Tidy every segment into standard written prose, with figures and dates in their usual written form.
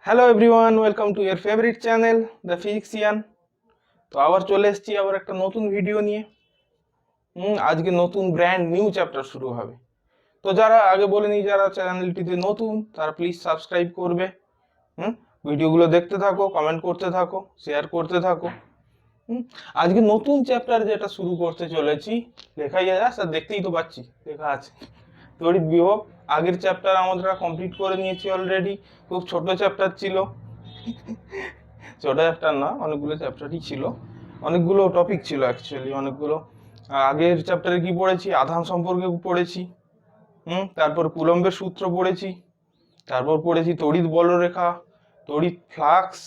Hello everyone, welcome to your favourite channel the physician. তো আবার চলে এসেছি আবার একটা নতুন ভিডিও নিয়ে। আজকে নতুন ব্র্যান্ড নিউ চ্যাপ্টার শুরু হবে। তো যারা আগে বলে নি, যারা চ্যানেলটিতে নতুন তারা প্লিজ সাবস্ক্রাইব করবে। ভিডিওগুলো দেখতে থাকো, কমেন্ট করতে থাকো, শেয়ার করতে থাকো। আজকে নতুন চ্যাপ্টার যেটা শুরু করতে চলেছি, লেখাই আছে আর দেখতেই তো পাচ্ছি লেখা আছে তড়িৎ বিভব। আগের চ্যাপ্টার আমরা কমপ্লিট করে নিয়েছি অলরেডি। খুব ছোট চ্যাপ্টার ছিল, ছোট চ্যাপ্টার না, অনেকগুলো চ্যাপ্টারই ছিল, অনেকগুলো টপিক ছিল অ্যাকচুয়ালি, অনেকগুলো। আগের চ্যাপ্টারে কি পড়েছি? আধান সম্পর্কে পড়েছি, তারপর কুলম্বের সূত্র পড়েছি, তারপর পড়েছি তড়িৎ বলরেখা, তড়িৎ ফ্লাক্স,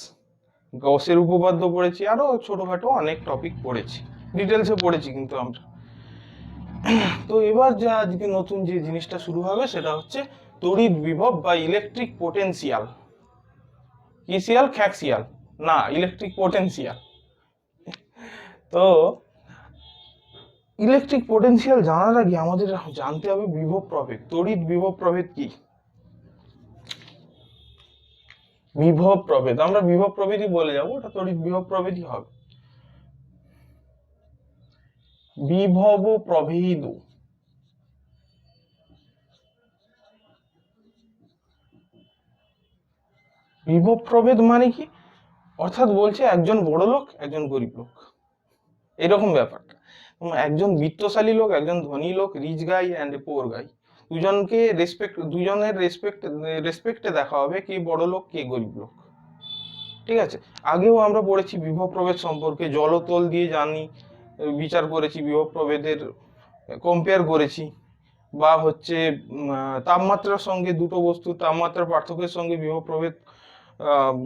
গসের উপপাদ্য পড়েছি, আরো ছোটখাটো অনেক টপিক পড়েছি, ডিটেলসে পড়েছি কিন্তু আমরা। তো এবার যা আজকে নতুন যে জিনিসটা শুরু হবে সেটা হচ্ছে তড়িৎ বিভব বা ইলেকট্রিক পোটেনশিয়াল। কিসিয়াল খ্যাক্সিয়াল না, ইলেকট্রিক পোটেনশিয়াল। তো ইলেকট্রিক পোটেনশিয়াল জানার আগে আমাদের জানতে হবে বিভব প্রভেদ। তড়িৎ বিভব প্রভেদ কি? বিভব প্রভেদ, আমরা বিভব প্রভেদই বলে যাবো, ওটা তড়িৎ বিভব প্রভেদই হবে। বিভব প্রভেদ, বিভব প্রভেদ মানে কি? অর্থাৎ বলছে একজন বড় লোক, একজন গরিব লোক, এরকম ব্যাপারটা। একজন বিত্তশালী লোক, একজন ধনী লোক, রিচ গাই অ্যান্ড এ পোর গাই, দুজনকে দুজনের রেসপেক্টে দেখা হবে কে বড় লোক কে গরিব লোক। ঠিক আছে, আগেও আমরা পড়েছি বিভব প্রভেদ সম্পর্কে, জলতল দিয়ে জানি, বিচার করেছি, বিভব প্রভেদের কম্পেয়ার করেছি, বা হচ্ছে তাপমাত্রার সঙ্গে দুটো বস্তুর তাপমাত্রার পার্থক্যের সঙ্গে বিভব প্রভেদ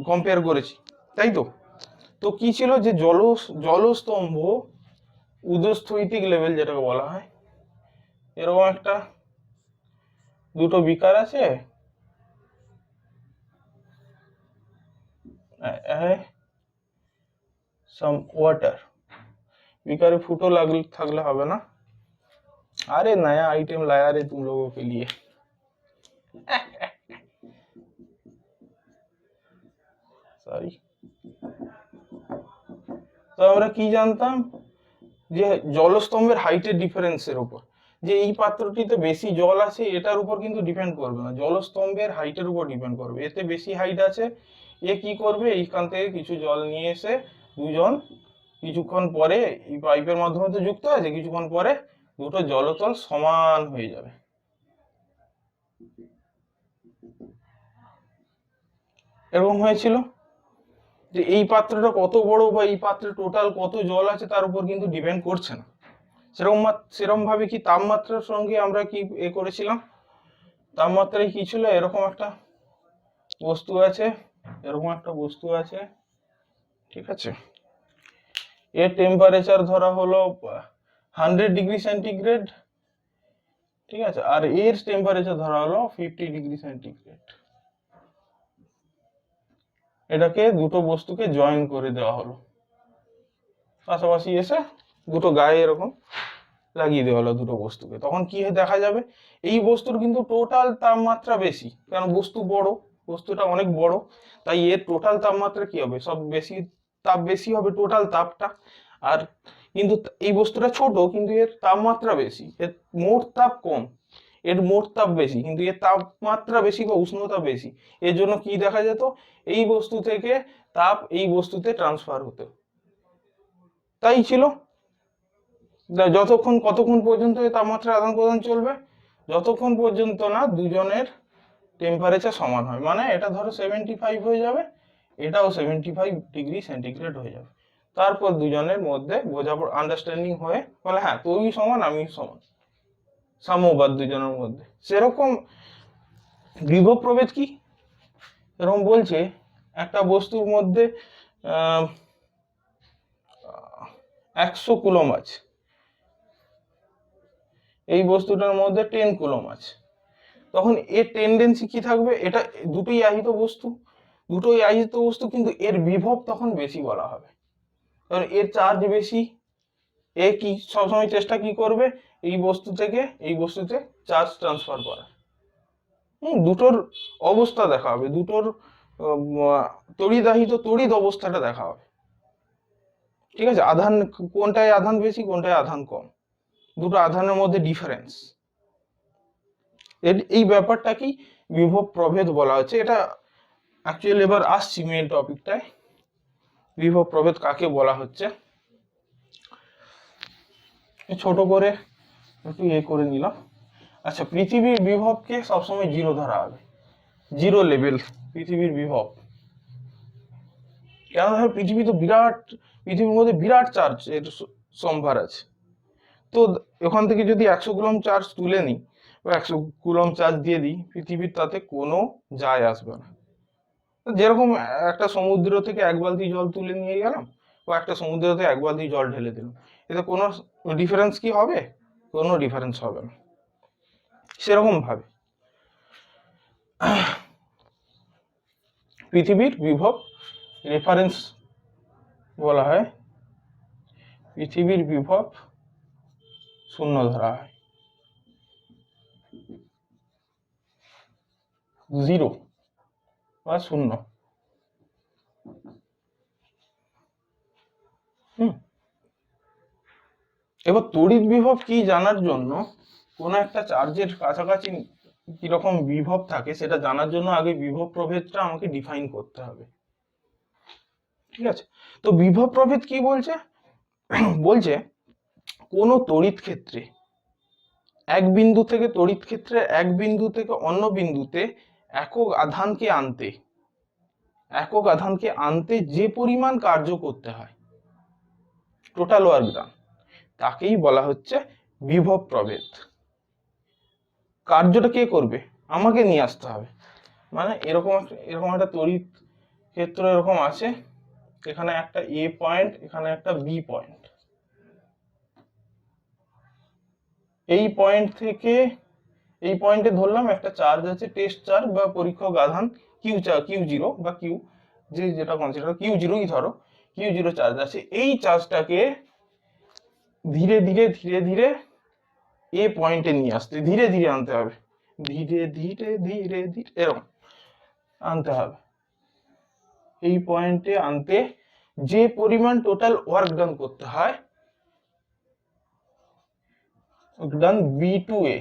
কম্পেয়ার করেছি, তাই তো? তো কি ছিল যে জলস্তম্ভ উদস্থৈতিক লেভেল যেটাকে বলা হয়, এরকম একটা দুটো বিকার আছে, সাম ওয়াটার, বিকারে ফুটো থাকলে হবে না। अरे नया आइटम लाया रे तुम लोगों के लिए। সরি। তো আমরা কি জানতাম যে জলস্তম্ভের হাইটের ডিফারেন্সের উপর, যে এই পাত্রটিতে বেশি জল আছে এটার উপর কিন্তু ডিপেন্ড করবে না, জলস্তম্ভের হাইটের উপর ডিপেন্ড করবে। এতে বেশি হাইট আছে, এ কি করবে, এইখান থেকে কিছু জল নিয়ে এসে দুজন কিছুক্ষণ পরে, এই পাইপের মাধ্যমে তো যুক্ত আছে, কিছুক্ষণ পরে দুটো জলতল সমান হয়ে যাবে। এরকম হয়েছিল যে এই পাত্রটা কত বড় বা এই পাত্রে টোটাল কত জল আছে তার উপর কিন্তু ডিপেন্ড করছে না। সেরকম ভাবে কি তাপমাত্রার সঙ্গে আমরা কি করেছিলাম, তাপমাত্রায় কি ছিল, এরকম একটা বস্তু আছে, এরকম একটা বস্তু আছে, ঠিক আছে, এর টেম্পারেচার ধরা হলো 100 ডিগ্রি সেন্টিগ্রেড, ঠিক আছে, আর এর টেম্পারেচার ধরা হলো 50 ডিগ্রি সেন্টিগ্রেড। এটাকে দুটো বস্তুকে জয়েন করে দেওয়া হলো, পাশাপাশি এসে দুটো গায়ে এরকম লাগিয়ে দেওয়া হলো দুটো বস্তুকে। তখন কি দেখা যাবে, এই বস্তুর কিন্তু টোটাল তাপমাত্রা বেশি, কারণ বস্তু বড়, বস্তুটা অনেক বড়, তাই এর টোটাল তাপমাত্রা কি হবে, সব বেশি, তাপ বেশি হবে টোটাল তাপটা। আর কিন্তু এই বস্তুটা ছোট কিন্তু এর তাপমাত্রা বেশি, এর মোট তাপ কম, এর মোট তাপ বেশি কিন্তু এর তাপমাত্রা বেশি বা উষ্ণতা বেশি। এর জন্য কি দেখা যেত, এই বস্তু থেকে তাপ এই বস্তুতে ট্রান্সফার হতো। তাই ছিল, কতক্ষণ পর্যন্ত এই তাপমাত্রা আদান প্রদান চলবে, যতক্ষণ পর্যন্ত না দুজনের টেম্পারেচার সমান হয়। মানে এটা ধরো 75 হয়ে যাবে, এটাও 75 ডিগ্রি সেন্টিগ্রেড হয়ে যাবে, তারপর দুজনের মধ্যে বোঝাপড়া, আন্ডারস্ট্যান্ডিং হয়ে বলে হ্যাঁ তুই সমান আমি সমান, সাম্যবাদ দুজনের মধ্যে। সেরকম বিভব প্রভেদ কি, এরকম বলছে একটা বস্তুর মধ্যে 100 কুলম আছে, এই বস্তুটার মধ্যে 10 কুলম আছে, তখন এর টেন্ডেন্সি কি থাকবে, এটা দুটোই আহিত বস্তু কিন্তু এর বিভব তখন বেশি বলা হবে, কারণ এর চার্জ বেশি। এ কি সবসময় চেষ্টা কি করবে, এই বস্তু থেকে এই বস্তুতে চার্জ ট্রান্সফার করার। দুটোর অবস্থা দেখা হবে, দুটোর তড়িদাহিত তড়িৎ অবস্থাটা দেখা হবে। ঠিক আছে, আধান কোনটায় আধান বেশি কোনটায় আধান কম, দুটো আধানের মধ্যে ডিফারেন্স, এই ব্যাপারটাকেই বিভব প্রভেদ বলা হচ্ছে। এটা অ্যাকচুয়ালি এবার আসছি মেন টপিকটায়, বিভব প্রভেদ কাকে বলা হচ্ছে। ছোট করে একটু করে নিলাম। আচ্ছা, পৃথিবীর বিভবকে সবসময় জিরো ধরা হবে, জিরো লেভেল পৃথিবীর বিভব। কেন ধর, পৃথিবী তো বিরাট, পৃথিবীর মধ্যে বিরাট চার্জ এর সম্ভার আছে। তো ওখান থেকে যদি 100 কুলম্ব চার্জ তুলে নিই বা 100 কুলম্ব চার্জ দিয়ে দিই, পৃথিবীর তাতে কোনো যায় আসবে না। যেরকম একটা সমুদ্র থেকে 1 বালতি জল তুলে নিয়ে গেলাম বা একটা সমুদ্র থেকে 1 বালতি জল ঢেলে দিলাম, এতে কোনো ডিফারেন্স কি হবে? কোনো ডিফারেন্স হবে না। সেরকম ভাবে পৃথিবীর বিভব রেফারেন্স বলা হয়, পৃথিবীর বিভব শূন্য ধরা হয়, জিরো বা শূন্য। এবার তড়িৎ বিভব কি জানার জন্য, কোন একটা চার্জের কাছাকাছি কিরকম বিভব থাকে সেটা জানার জন্য আগে বিভব প্রভেদটা আমাকে ডিফাইন করতে হবে। ঠিক আছে, তো বিভব প্রভেদ কি বলছে? বলছে কোন তড়িৎ ক্ষেত্রে এক বিন্দু থেকে, তড়িৎ ক্ষেত্রে এক বিন্দু থেকে অন্য বিন্দুতে একক আধানকে আনতে যে পরিমাণ কার্য করতে হয়, টোটাল ওয়ার্ক ডান, তাকেই বলা হচ্ছে বিভব প্রভেদ। কার্যটা কে করবে? আমাকে নিয়ে আসতে হবে। মানে এরকম একটা তড়িৎ ক্ষেত্র এরকম আছে, এখানে একটা এ পয়েন্ট, এখানে একটা বি পয়েন্ট। এই পয়েন্ট থেকে এই পয়েন্টে ধরলাম একটা চার্জ আছে, টেস্ট চার্জ বা পরীক্ষক আধান কিউ জিরো বা কিউ, যেটা কনসিডার কিউ জিরোই ধরো, কিউ জিরো চার্জ আছে। এই চার্জটাকে ধীরে ধীরে ধীরে ধীরে এ পয়েন্টে নিয়ে আসতে, ধীরে ধীরে আনতে হবে, ধীরে ধীরে ধীরে ধীরে এরকম আনতে হবে। এই পয়েন্টে আনতে যে পরিমাণ টোটাল ওয়ার্ক ডান করতে হয়, done B to A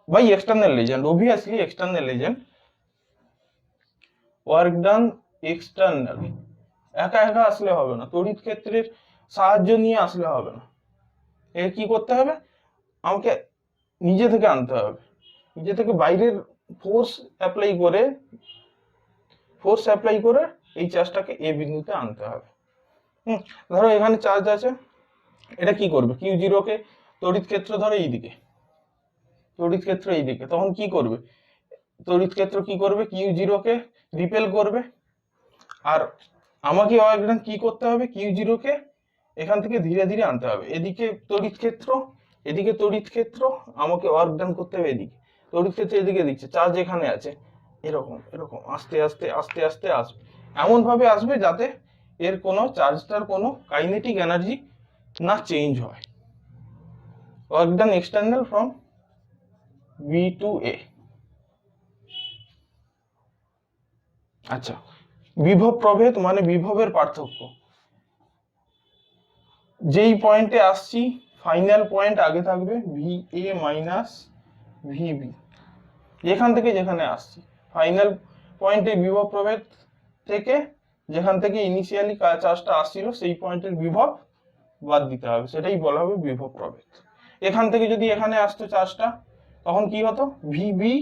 by external agent, obviously external agent, work done external. একা একা আসলে হবে না, তড়িৎ ক্ষেত্রের সাহায্য নিয়ে আসলে হবে না। এর কি করতে হবে? আমাকে নিজে থেকে আনতে হবে, নিজে থেকে বাইরের ফোর্স অ্যাপ্লাই করে এই চার্জটাকে এ বিন্দুতে আনতে হবে। ধরো এখানে চার্জ আছে, এটা কি করবে? কিউ জিরোকে তড়িৎ ক্ষেত্র ধরো এইদিকে, তড়িৎ ক্ষেত্র এইদিকে, তখন কি করবে? তড়িৎ ক্ষেত্র কি করবে? কিউ জিরোকে রিপেল করবে। আর আমাকে কি করতে হবে? কিউ জিরোকে এখান থেকে ধীরে ধীরে আনতে হবে। এদিকে তড়িৎ ক্ষেত্র, এদিকে তড়িৎ ক্ষেত্র, আমাকে ওয়ার্ক ডান করতে হবে এদিকে। তড়িৎ ক্ষেত্র এদিকে দিচ্ছে, চার্জ এখানে আছে, এরকম এরকম আস্তে আস্তে আস্তে আস্তে আসবে, এমন ভাবে আসবে যাতে এর কোনো চার্জটার কোনো কাইনেটিক এনার্জি না চেঞ্জ হয়। Work done external from B to A. আচ্ছা, বিভব প্রভেদ মানে বিভবের পার্থক্য। যেই পয়েন্টে আসছি ফাইনাল পয়েন্ট আগে থাকবে ভি এ মাইনাস ভিবি, যেখান থেকে যেখানে আসছি ফাইনাল পয়েন্টে বিভব প্রভেদ থেকে, যেখান থেকে ইনিশিয়ালি চার্জটা আসছিল সেই পয়েন্টের বিভব বাদ দিতে হবে, সেটাই বলা হবে বিভব প্রভেদ। এখান থেকে যদি এখানে আসতো চার্জটা, তখন কি হতো? ভিবি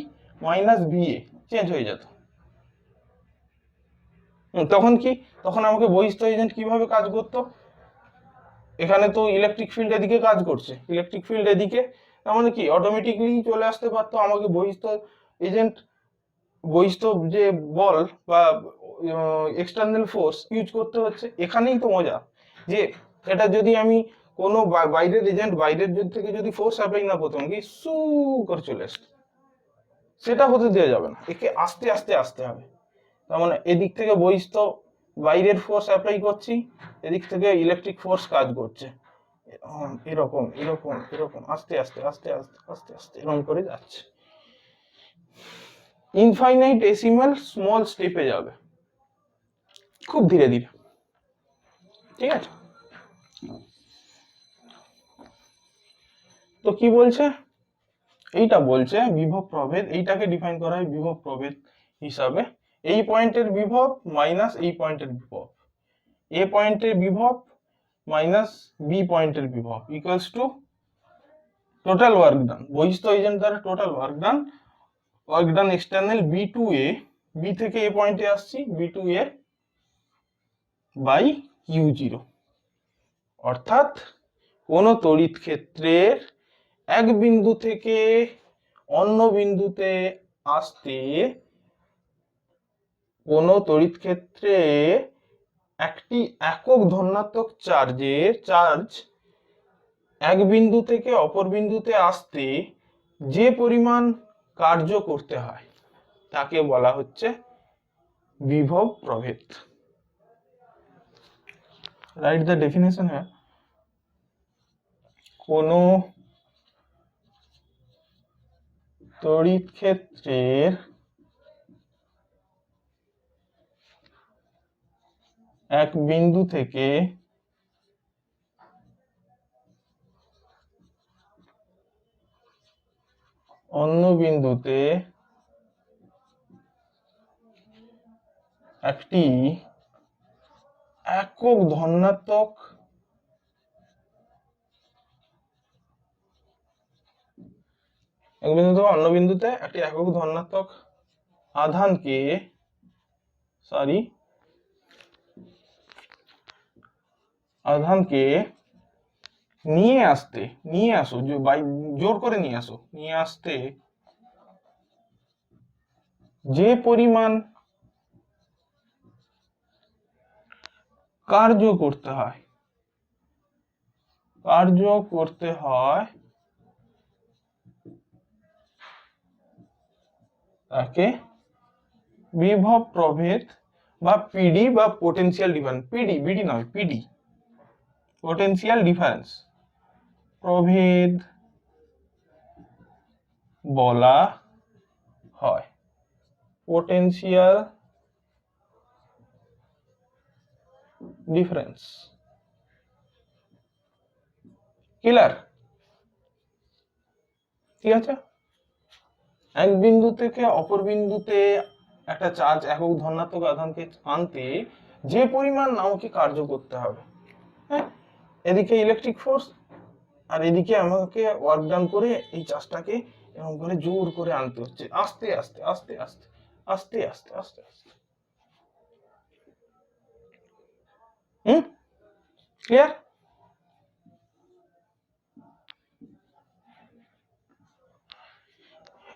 মাইনাস ভিএ চেঞ্জ হয়ে যেত। তখন কি? তখন আমাকে বহিস্থ এজেন্ট কিভাবে কাজ করতো? এখানে তো ইলেকট্রিক ফিল্ড এদিকে কাজ করছে, ইলেকট্রিক ফিল্ড এদিকে, তার মানে কি অটোমেটিকলি চলে আসতে পারতো আমাকে বহিস্থ এজেন্ট, বহিস্থ যে বল বা এক্সটার্নাল ফোর্স ইউজ করতে হচ্ছে। এখানেই তো মজা, যে এটা যদি আমি কোনো বাইরের এজেন্ট, বাইরের থেকে যদি ফোর্স অ্যাপ্লাই না করতাম, কি সু করে চলে আসতো, সেটা হতে দেওয়া যাবে না, একে আস্তে আস্তে আসতে হবে। তার মানে এদিক থেকে বহিস্থ বাইরের ফোর্স অ্যাপ্লাই করছি, এদিক থেকে ইলেকট্রিক ফোর্স কাজ করছে, এরকম এরকম এরকম আস্তে আস্তে আস্তে আস্তে আস্তে আস্তে এরকম করে যাচ্ছে। ইনফাইনাইটেসিমাল স্মল স্টেপে যাবে, খুব ধীরে ধীরে। ঠিক আছে, তো কি বলছে, এইটা বলছে বিভব প্রভেদ, এইটাকে ডিফাইন করা হয় বিভব প্রভেদ হিসাবে এই পয়েন্টের বিভব মাইনাস এই পয়েন্টের বিভব, এ পয়েন্টের বিভব মাইনাস বি পয়েন্টের বিভব equals to total work done, বহিস্থ এজেন্ট দ্বারা total work done external B to A, B থেকে এ পয়েন্টে আসছি B to A by U zero. অর্থাৎ কোন তড়িৎ ক্ষেত্রের এক বিন্দু থেকে অন্য বিন্দুতে আসতে কোন তড়িৎ ক্ষেত্রে একটি একক ধনাত্মক চার্জ এক বিন্দু থেকে অপর বিন্দুতে আসতে যে পরিমাণ কার্য করতে হয় তাকে বলা হচ্ছে বিভব প্রভেদ। রাইট দ্য ডেফিনেশন হ্যাঁ, কোন তড়িৎ ক্ষেত্রের এক বিন্দু থেকে অন্য বিন্দুতে একটি একক ধনাত্মক এক বিন্দু থেকে অন্য বিন্দুতে একটি একক ধনাত্মক আধানকে নিয়ে আসো জোর করে নিয়ে আসতে যে পরিমাণ কার্য করতে হয় তাকে বিভব প্রভেদ বা পিডি বা পোটেনশিয়াল ডিফারেন্স, বিডি নয় পিডি, পোটেনশিয়াল ডিফারেন্স প্রভেদ বলা হয়। Potential difference clear? ঠিক আছে, এক বিন্দু থেকে অপর বিন্দুতে একটা চার্জ একক ধনাত্মক আধানকে আনতে যে পরিমাণ আমাকে কার্য করতে হবে, হ্যাঁ, এদিকে ইলেকট্রিক ফোর্স আর এদিকে আমাকে ওয়ার্ক ডান করে এই চার্জটাকে এরকম করে জোর করে আনতে হচ্ছে, আস্তে আস্তে আস্তে আস্তে আস্তে আস্তে আস্তে আস্তে। ক্লিয়ার?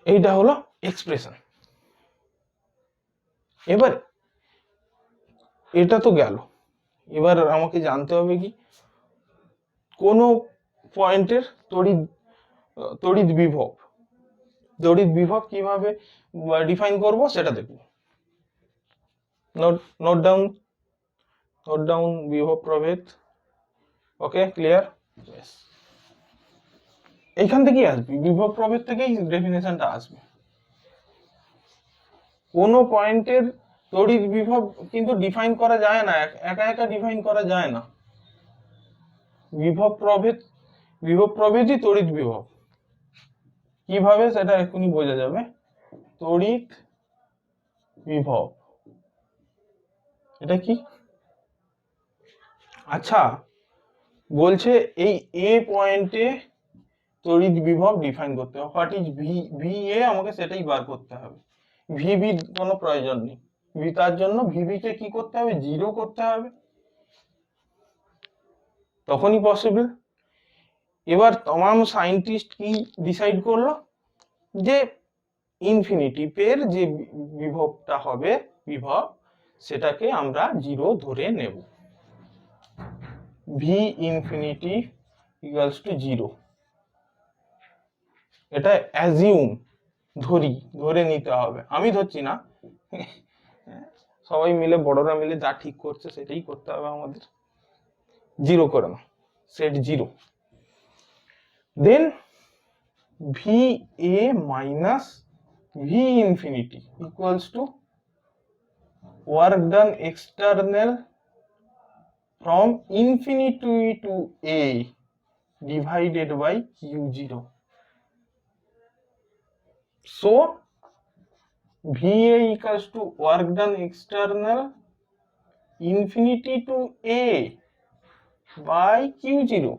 এইটা হলো এক্সপ্রেশন। এবার এটা তো গেল, এবার আমাকে জানতে হবে কি কোন পয়েন্টের তড়িৎ বিভব কিভাবে ডিফাইন করব সেটা দেখব। নোট ডাউন বিভব প্রভেদ। ওকে, ক্লিয়ার? এইখান থেকেই আসবে, বিভব প্রভেদ থেকেই ডেফিনেশনটা আসবে। কোন পয়েন্টের তড়িৎ বিভব কিন্তু ডিফাইন করা যায় না, একা একা ডিফাইন করা যায় না। বিভব প্রভেদই তড়িৎ বিভব। কিভাবে সেটা এক্ষুনি বোঝা যাবে। তড়িৎ বিভব এটা কি? আচ্ছা, বলছে এই এ পয়েন্টে তড়িৎ বিভব ডিফাইন করতে হবে। হোয়াট ইজ ভি এ, আমাকে সেটাই বার করতে হবে। ভিবি কোনো প্রয়োজন নেই, তার জন্য ভিবি কে কি করতে হবে, জিরো করতে হবে, তখনই পসিবল। এবার তমাম সায়েন্টিস্ট কি ডিসাইড করলো যে ইনফিনিটিভের যে বিভবটা হবে সেটাকে আমরা জিরো ধরে নেব, V infinity equals two zero. এটা অ্যাজিউম ধরে নিতে হবে, আমি ধরছি না, সবাই মিলে বড়রা মিলে যা ঠিক করছে সেটাই করতে হবে আমাদের। জিরো করে নাও, set zero. Then V A minus V infinity equals to work done external from infinity to A divided by Q0. So VA equals to work done external infinity to A by Q0.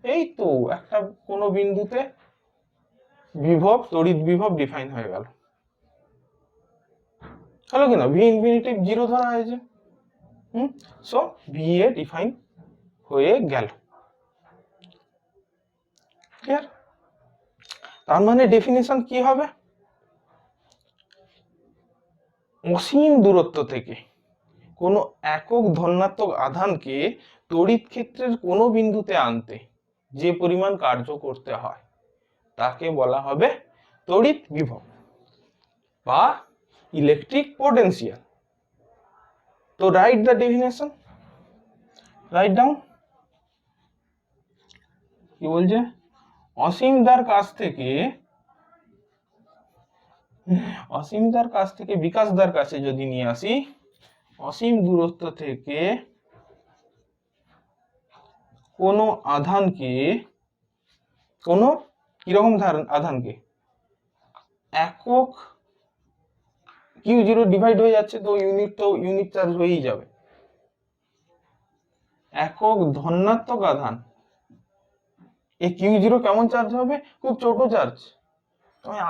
এই তো একটা কোনো বিন্দুতে বিভব, তড়িৎ বিভব define হয়ে গেল। হলো কিনা? ভি ইনফিনিটি 0 ধরা হয়েছে। সো ভিএ ডিফাইন হয়ে গেল। ক্লিয়ার? তার মানে ডেফিনিশন কি হবে? অসীম দূরত্ব থেকে কোনো একক ধনাত্মক আধানকে তড়িৎ ক্ষেত্রের কোনো বিন্দুতে আনতে যে পরিমাণ কার্য করতে হয় তাকে বলা হবে তড়িৎ বিভব বা ইলেকট্রিক পোটেনশিয়াল। তো write the definition, write down. কি বলছে? অসীম দার কাছ থেকে বিকাশ দার কাছে যদি নিয়ে আসি, অসীম দূরত্ব থেকে কোনো আধানকে, কোনো কিরকম আধানকে একক Q0 ডিভাইড হয়ে যাচ্ছে, তো ইউনিট চার্জ হয়েই যাবে। একক ধনাত্মক আধান এই Q0 কেমন চার্জ হবে? খুব ছোট চার্জ,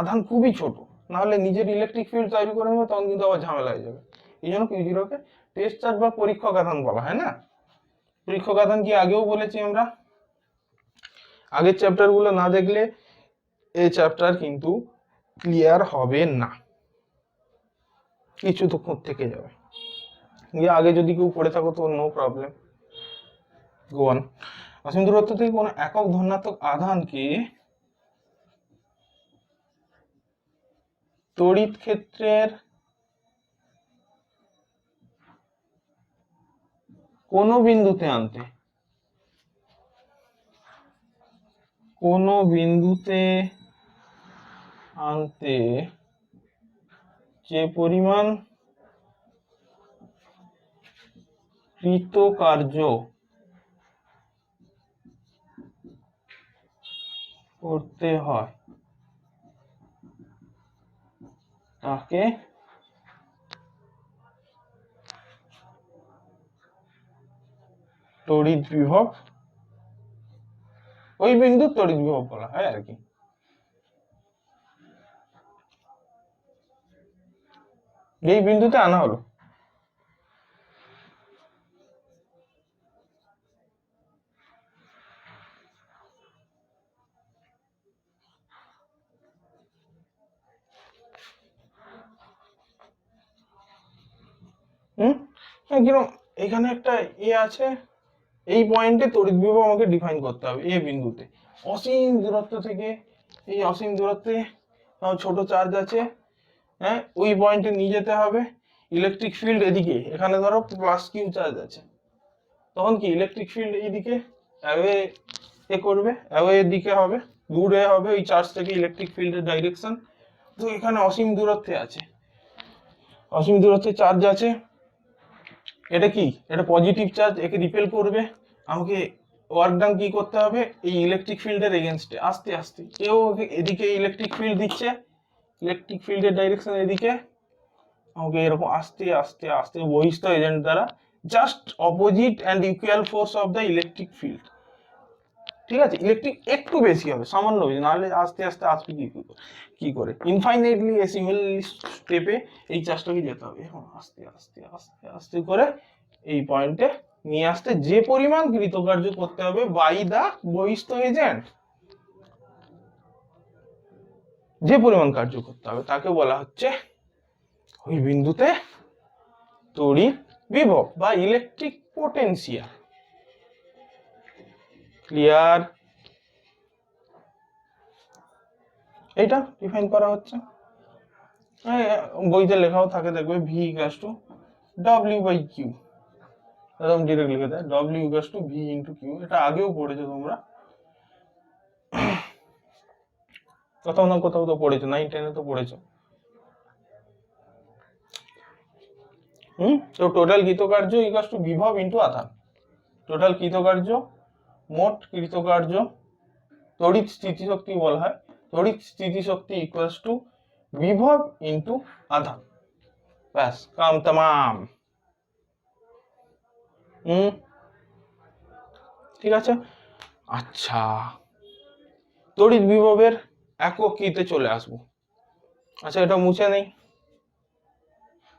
আধান খুবই ছোট, না হলে নিজের ইলেকট্রিক ফিল্ড তৈরি করে নেবে, তখন কিন্তু আবার ঝামেলা হয়ে যাবে। এই জন্য Q0 কে টেস্ট চার্জ বা পরীক্ষক আধান বলা হয় না? পরীক্ষক আধান কি আগেও বলেছি আমরা, আগের চ্যাপ্টার গুলো না দেখলে এই চ্যাপ্টার কিন্তু ক্লিয়ার হবে না, কিছু তো খুঁত থেকে যাবে। আগে যদি কেউ পড়ে থাকো তো নো প্রবলেম, গো অন। অসীম দূরত্ব থেকে কোনো একক ধনাত্মক আধানকে তড়িৎ ক্ষেত্রের কোনো বিন্দুতে আনতে যে পরিমাণ কৃতকার্য করতে হয় তাকে তড়িৎ বিভব, ওই বিন্দুর তড়িৎ বিভব বলা হয় আর কি। এই বিন্দুতে আনা হলো, কিরকম এখানে একটা আছে, এই পয়েন্টে তড়িৎ বিভব আমাকে ডিফাইন করতে হবে। এই বিন্দুতে অসীম দূরত্ব থেকে, এই অসীম দূরত্বে ছোট চার্জ আছে, ওই পয়েন্টে নিয়ে যেতে হবে। ইলেকট্রিক ফিল্ড এদিকে, এখানে ধরো প্লাস কিউ চার্জ আছে, তখন কি ইলেকট্রিক ফিল্ড এইদিকে অ্যাওয়ে করবে, অ্যাওয়ে দিকে হবে, দূরে হবে ওই চার্জ থেকে ইলেকট্রিক ফিল্ডের ডাইরেকশন। তো এখানে অসীম দূরত্বে আছে, অসীম দূরত্বে চার্জ আছে, এটা কি, এটা পজিটিভ চার্জ, একে রিপেল করবে। আমাকে ওয়ার্ক ডান কি করতে হবে? এই ইলেকট্রিক ফিল্ডের এগেনস্টে আস্তে আস্তে, কেউ এদিকে ইলেকট্রিক ফিল্ড দিচ্ছে, ইলেকট্রিক ফিল্ডের ডাইরেকশন এদিকে, আমাকে এরকম আস্তে আস্তে আস্তে বহিস্থ এজেন্ট দ্বারা just opposite and equal force of the electric field, ঠিক আছে? ইলেকট্রিক একটু বেশি হবে, সামান্য বেশি, নাহলে আস্তে আস্তে আসবে কি করে ইনফাইনাইটলি সিঙ্গেল স্টেপে এই চার্জটাকে যেতে হবে। এখন আস্তে আস্তে আস্তে আস্তে করে এই পয়েন্টে নিয়ে আসতে যে পরিমাণ কৃতকার্য করতে হবে বাই দা বহিস্থ এজেন্ট, যে পরিমাণ কার্য করতে হবে তাকে বলা হচ্ছে ওই বিন্দুতে তড়িৎ বিভব বা ইলেকট্রিক পোটেনশিয়াল। ক্লিয়ার? এটা ডিফাইন করা হচ্ছে, বইতে লেখাও থাকে, দেখবে V equals to W by Q, একদম ডিরেক্ট লিখে দেয় W equals to V into Q. এটা আগেও পড়েছো তোমরা, কোথাও না কোথাও তো পড়েছো, 9-10 তো পড়েছো। তো টোটাল কৃতকার্য ইকুয়ালস টু বিভব ইন্টু আধান। টোটাল কৃতকার্য, মোট কৃতকার্য, তড়িৎ স্থিতিশক্তি বলা হয়, তড়িৎ স্থিতিশক্তি ইকুয়ালস টু বিভব ইন্টু আধান। ব্যাস কাম তামাম। ঠিক আছে। আচ্ছা, তড়িৎ বিভবের একক কিতে চলে আসবো। আচ্ছা, এটা মুছে নেই,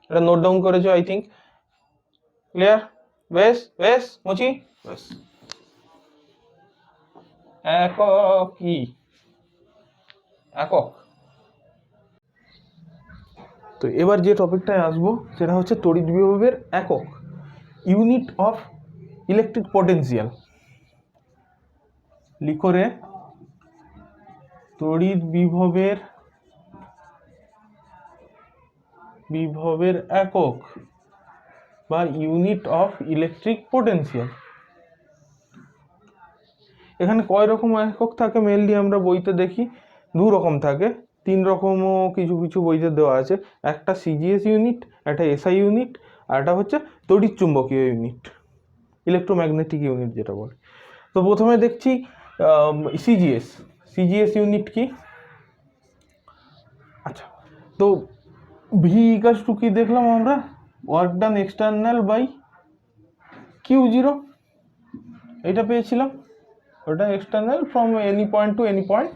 এটা নোট ডাউন করেছো আই থিঙ্ক। ক্লিয়ার? বেশ বেশ মুছি। বেশ, একক কি? একক। তো এবার যে টপিকটায় আসবো সেটা হচ্ছে তড়িৎ বিভবের একক, ইউনিট অফ ইলেকট্রিক পোটেনশিয়াল। লিখো রে, তড়িৎ বিভবের একক বা ইউনিট অফ ইলেকট্রিক পোটেনশিয়াল। এখানে কয় রকম একক থাকে মেইনলি আমরা বইতে দেখি? দু রকম থাকে, তিন রকমও কিছু কিছু বইতে দেওয়া আছে। একটা সিজিএস ইউনিট, একটা এসআই ইউনিট, আর একটা হচ্ছে তড়িৎ চুম্বকীয় ইউনিট, ইলেকট্রোম্যাগনেটিক ইউনিট যেটা বলে। তো প্রথমে দেখছি সিজিএস ইউনিট কি? আচ্ছা, তো ভি ইকুয়ালস টু কি দেখলাম আমরা? Work done external by Q zero, এটা পেয়েছিলাম। ওটা external from any point to any point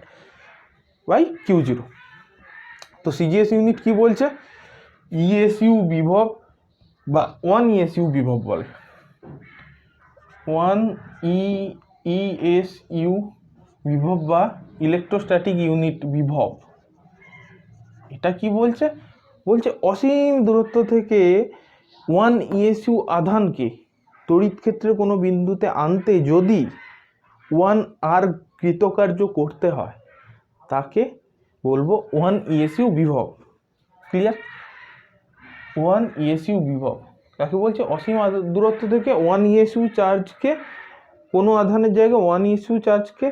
by Q zero. তো সিজিএস ইউনিট কি বলছে? ইএসইউ বিভব বা 1 ইএসইউ বিভব বলে। 1 ইএসইউ বিভব বা ইলেকট্রোস্ট্যাটিক ইউনিট বিভব। এটা কি বলছে? বলছে অসীম দূরত্ব থেকে 1 ইএসইউ আধানকে তড়িৎ ক্ষেত্রের কোনো বিন্দুতে আনতে যদি 1 আর কৃতকার্য করতে হয় তাকে বলবো 1 ইএসইউ বিভব। ক্লিয়ার? 1 ইএসইউ বিভব কাকে বলছে? অসীম দূরত্ব থেকে 1 ইএসইউ চার্জকে, কোনো আধানের জায়গায় 1 ইএসইউ চার্জকে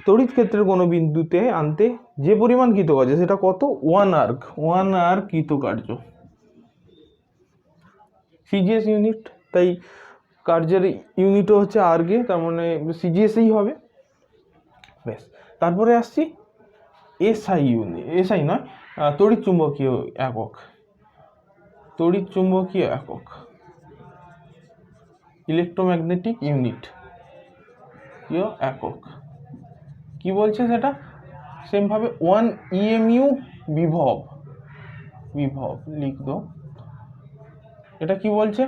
তড়িৎ ক্ষেত্রের কোনো বিন্দুতে আনতে যে পরিমাণ কৃতকার্য, সেটা কত? 1 আর্ক কৃতকার্য। সিজিএস ইউনিট, তাই কার্যের ইউনিটও হচ্ছে আর্গে, তার মানে সিজিএসই হবে। বেশ, তারপরে আসছি এসআই ইউনিট, এসআই নয়, তড়িৎ চুম্বকীয় একক। তড়িৎ চুম্বকীয় একক, ইলেকট্রোম্যাগনেটিক ইউনিট একক। কি বলছে সেটা? সেম ভাবে 1 ইএমইউ বিভব লিখ দো। এটা কি বলছে?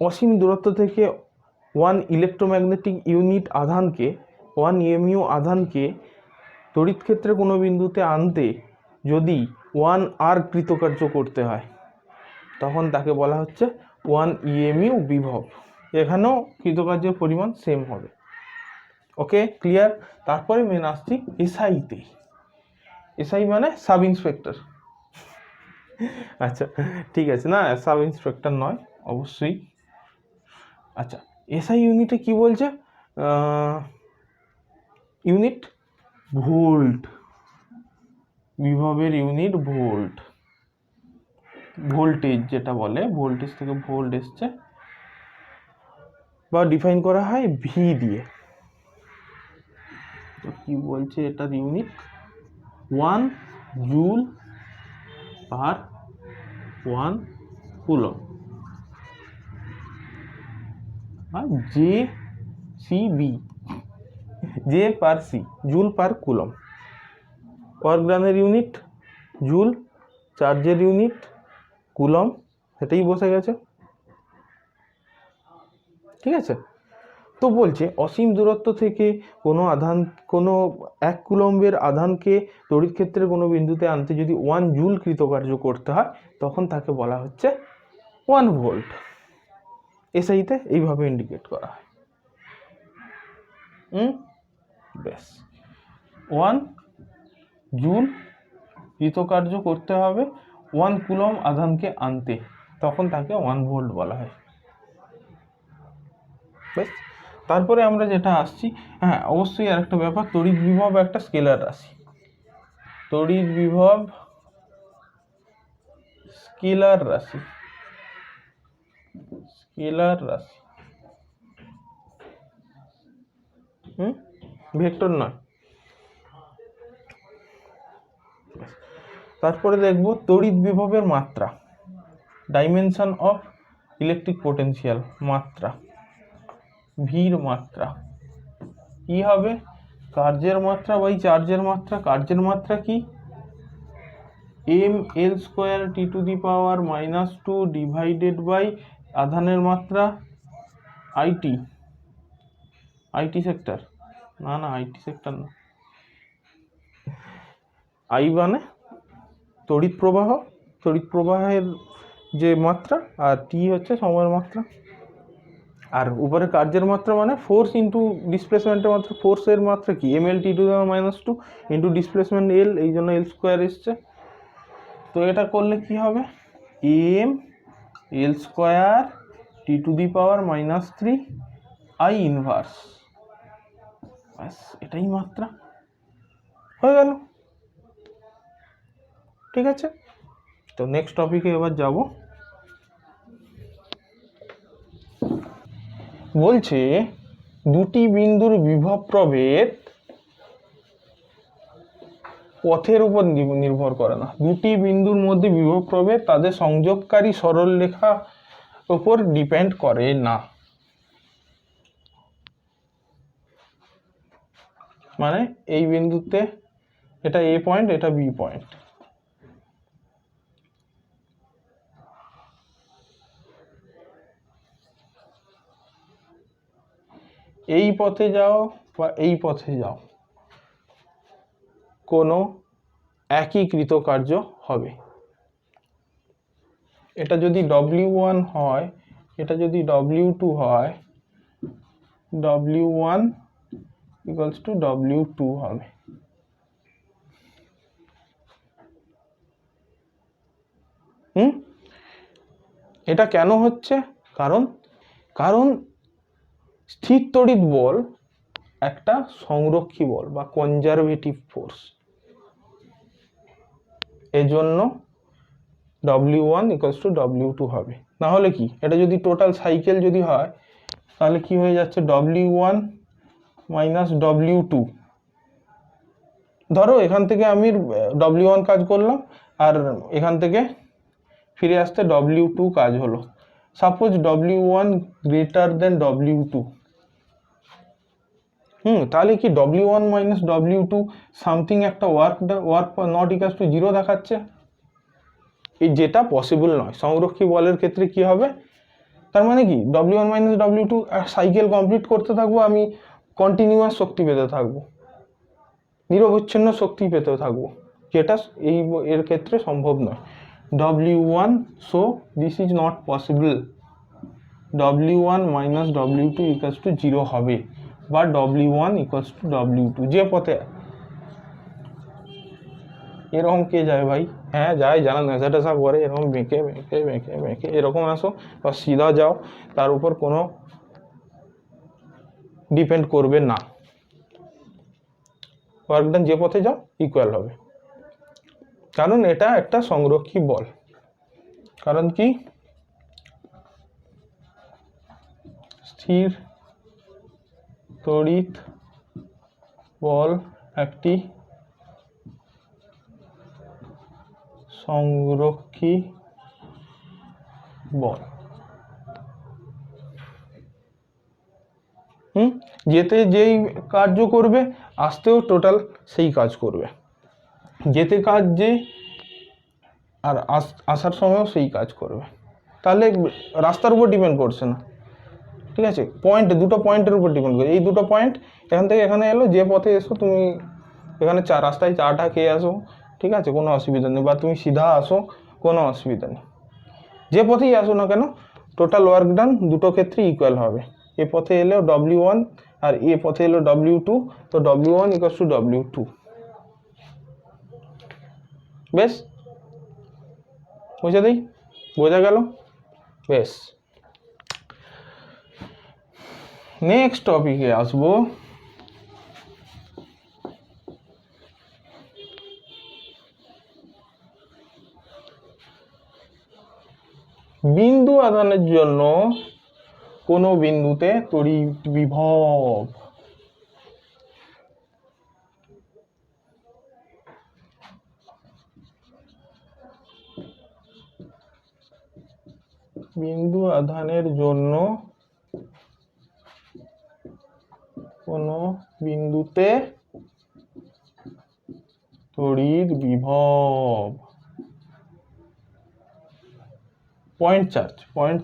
অসীম দূরত্ব থেকে 1 ইলেকট্রোম্যাগনেটিক ইউনিট আধানকে, 1 ইএমইউ আধানকে তড়িৎ ক্ষেত্রে কোনো বিন্দুতে আনতে যদি 1 আর কৃতকার্য করতে হয় তখন তাকে বলা হচ্ছে 1 ইএমইউ বিভব। এখানেও কৃতকার্যের পরিমাণ সেম হবে। ওকে, ক্লিয়ার? তারপরে মেন আসছি এসআইতে। এসআই মানে সাব ইন্সপেক্টর। আচ্ছা ঠিক আছে, না সাব ইন্সপেক্টর নয় অবশ্যই। আচ্ছা, এসআই ইউনিটে কি বলছে? ইউনিট ভোল্ট, বিভবের ইউনিট ভোল্ট। ভোল্টেজ যেটা বলে, ভোল্টেজ থেকে ভোল্ট এসছে, বা ডিফাইন করা হয় ভি দিয়ে। তো কি বলছে এটার ইউনিট? 1 জুল পার 1 কুলম, আর J C B, J per C, joule per coulomb. Work ডানের ইউনিট জুল, চার্জের ইউনিট কুলম, সেটাই বসে গেছে। ঠিক আছে? তো বলছে অসীম দূরত্ব থেকে কোনো আধান, কোনো 1 কুলম্বের আধানকে তড়িৎ ক্ষেত্রের কোনো বিন্দুতে আনতে যদি 1 জুল কৃতকার্য করতে হয় তখন তাকে বলা হচ্ছে 1 ভোল্ট। এসআইতে এইভাবে ইন্ডিকেট করা হয়। বেশ, 1 জুল কৃতকার্য করতে হবে 1 কুলম আধানকে আনতে, তখন তাকে 1 ভোল্ট বলা হয়। বেশ, তারপরে আমরা যেটা আসছি, হ্যাঁ অবশ্যই আরেকটা ব্যাপার, তড়িৎ বিভব একটা স্কেলার রাশি। তড়িৎ বিভব স্কেলার রাশি, স্কেলার রাশি, ভেক্টর নয়। তারপরে দেখব তড়িৎ বিভবের মাত্রা, ডাইমেনশন অফ ইলেকট্রিক পোটেনশিয়াল, মাত্রা, ভির মাত্রা কি হবে? কার্যের মাত্রা বাই চার্জের মাত্রা। কার্যের মাত্রা কি? ml square t⁻⁻² divided by আধানের মাত্রা আইটি, আইটি সেক্টর, না না আইটি সেক্টর না, আই মানে তড়িৎ প্রবাহ, তড়িৎ প্রবাহের যে মাত্রা, আর টি হচ্ছে সময়ের মাত্রা। আর উপরে কার্যের মাত্রা মানে ফোর্স ইন্টু ডিসপ্লেসমেন্টের মাত্রা। ফোর্সের মাত্রা কি? ml t⁻² ইন্টু ডিসপ্লেসমেন্ট এল, এই জন্য এল স্কোয়ার এসছে। তো এটা করলে কি হবে? M L square t⁻³ I inverse, ব্যাস এটাই মাত্রা হয়ে গেল। ঠিক আছে, তো নেক্সট টপিকে এবার যাব। বলছে দুটি বিন্দুর বিভব প্রভেদ পথের উপর নির্ভর করে না। দুটি বিন্দুর মধ্যে বিভব প্রভেদ তাদের সংযোগকারী সরলরেখা উপর ডিপেন্ড করে না। মানে এই বিন্দুতে এটা এ পয়েন্ট, এটা বি পয়েন্ট, এই পথে যাও বা এই পথে যাও, কোনো একই কৃতকার্য হবে। এটা যদি W1 হয়, এটা যদি W2 হয়, W1 equals to W2 হবে। এটা কেন হচ্ছে? কারণ স্থির তড়িৎ বল একটা সংরক্ষী বল বা কনজারভেটিভ ফোর্স, এজন্য W1 equals to W2 হবে। না হলে কি, এটা যদি টোটাল সাইকেল যদি হয় তাহলে কি হয়ে যাচ্ছে? W1 minus W2। ধরো এখান থেকে আমি W1 কাজ করলাম আর এখান থেকে ফিরে আসতে W2 কাজ হলো। Suppose W1 greater than W2, তাহলে কি W1 মাইনাস W2 সামথিং একটা ওয়ার্ক নট ইকুয়ালস টু 0 দেখাচ্ছে। এই যেটা পসিবল নয়। সংরক্ষী বলের ক্ষেত্রে কি হবে? তার মানে কি W1 minus W2 cycle complete করতে থাকবো, আমি কন্টিনিউয়াস শক্তি পেতে থাকবো, নিরবচ্ছিন্ন শক্তি পেতে থাকবো, যেটা এর ক্ষেত্রে সম্ভব নয়। W1, so this is not possible. W1 minus W2 equals to 0 হবে, বা W1 equals to W2 যে পথে। এরকম কে যায় ভাই? হ্যাঁ যায়, যারা নেশা টেশা করে এরকম বেঁকে বেঁকে বেঁকে বেঁকে এরকম আসো, বা সিধা যাও, তার উপর কোনো ডিপেন্ড করবে না। ওয়ার্ক ডান যে পথে যাও ইকুয়াল হবে, কারণ এটা একটা সংরক্ষী বল। কারণ কি? স্থির তড়িৎ বল একটি সংরক্ষী বল। যেতে যেই কার্য করবে আসতেও টোটাল সেই কাজ করবে, যেতে কাজ যে আর আসার সময়ও সেই কাজ করবে। তাহলে রাস্তার উপর ডিপেন্ড করছে না, ঠিক আছে? পয়েন্ট, দুটো পয়েন্টের উপর ডিপেন্ড করে। এই দুটো পয়েন্ট এখান থেকে এখানে এলো, যে পথে এসো তুমি এখানে রাস্তায় চাটা খেয়ে আসো, ঠিক আছে, কোনো অসুবিধা নেই, বা তুমি সিধা আসো, কোনো অসুবিধা নেই। যে পথেই আসো না কেন টোটাল ওয়ার্ক ডান দুটো ক্ষেত্রে ইকুয়াল হবে। এ পথে এলেও W1 আর এ পথে এলো W2, তো W1 equals to W2। বেশ বুঝে দিই, বোঝা গেল? বেশ, নেক্সট টপিকে আসবো। বিন্দু আধানের জন্য কোনো বিন্দুতে তড়িৎ বিভব বিন্দু আধানের জন্য কোনো বিন্দুতে তড়িৎ বিভব পয়েন্ট